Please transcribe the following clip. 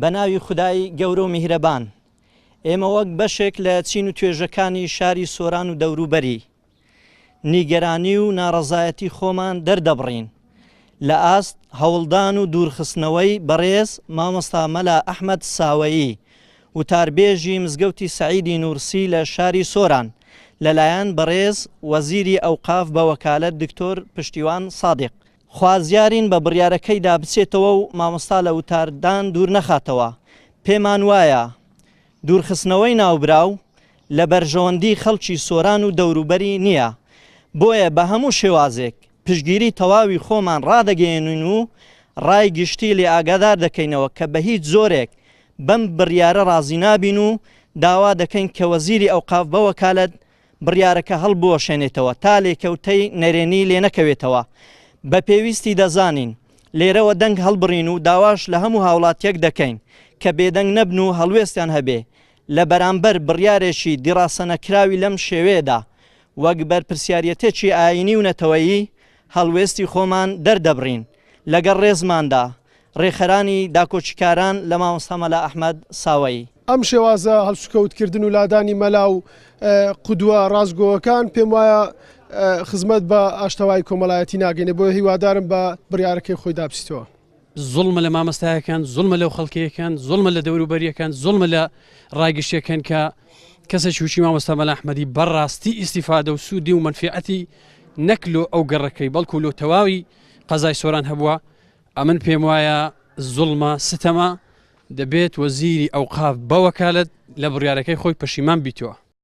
بەناوی خودای گەورە و میهرەبان ئێمە وەک بەشێک لە چین و توێژەکانی شاری سۆران و دەوروبەری نیگەرانی و ناڕەزایەتی خۆمان دەردەبڕین لە ئاست هەوڵدان و دوورخستنەوەی بەڕێز مامۆستا مەلا ئەحمەد ساوەیی وتاربێژی مزگەوتی سەعیدی نورسی لە شاری سۆران لەلایەن بەڕێز وەزیری ئەوقاف بە وەکالەت دکتۆر پشتیوان سادق خوازیارین بە بڕیارەکەیدا بچێتەوە و مامۆستا لە وتاردان دوور نەخاتەوە. پێمان وایە دوورخستنەوەی ناوبراو لە بەرژەوەندی خەڵکی سۆران و دەوروبەری نییە، بۆیە بە هەموو شێوازێک پشگیری تەواوی خۆمان ڕادەگەێنین و ڕای گشتی لێ ئاگادار دەکەینەوە کە بە هیچ زۆرێک بەم بڕیارە ڕازی نابین و داوا دەکەین کە وەزیری ئەوقاف بە وەکالەت بڕیارەکە هەڵبوەشێنێتەوە تا لێکەوتەی نەرێنی لێ نەکەوێتەوە. بە پێویستی دەزانین لێرەوە دەنگ هەڵبڕین و داواش لە هەموو هاوڵاتیەک دەکەین کە بێدەنگ نەبن و هەڵوێستیان هەبێ لە بەرامبەر بڕیارێکی دیڕاسەنەکراوی لەم شێوەیەدا وەک بەرپرسیارەتێکی ئاینی و نەتەوەیی هەڵوێستی خۆمان دەردەبڕین لەگەڵ ڕێزماندا ڕێخەرانی داکۆچیکاران لە مامۆستا مەلا ئەحمەد ساوەیی. ئەم شێوازە هەڵسوکەوتکردن و لادانی مەلا و قودووە ڕازگۆوەکان پێم وایە خزمەت بە ئاشتەوای کۆمەڵایەتی ناگەینێ، بۆ هیوادارم بە بڕیارەکەی خۆی دابستەوە. زوڵمە لە مامۆستایەکان، زوڵمە لەو خەڵکیەکان، زوڵمە لە دەوروبەریەکان، زوڵمە لە ڕاگشتەکان کە کەسێکی وشی مامۆستا مەلا ئەحمەدی بەڕاستی ئیسیفادە و سوودی و منفعەتی نەکلۆ ئەو گەڕەکەی بەڵکو لۆ تەواوی قەزای سۆران هەبووە. ئەمن پێم وایە زوڵمە ستەمە دەبێت وەزیری ئەوقاف بە وەکالەت لە بڕیارەکەی خۆی پەشیمان بیتەوە.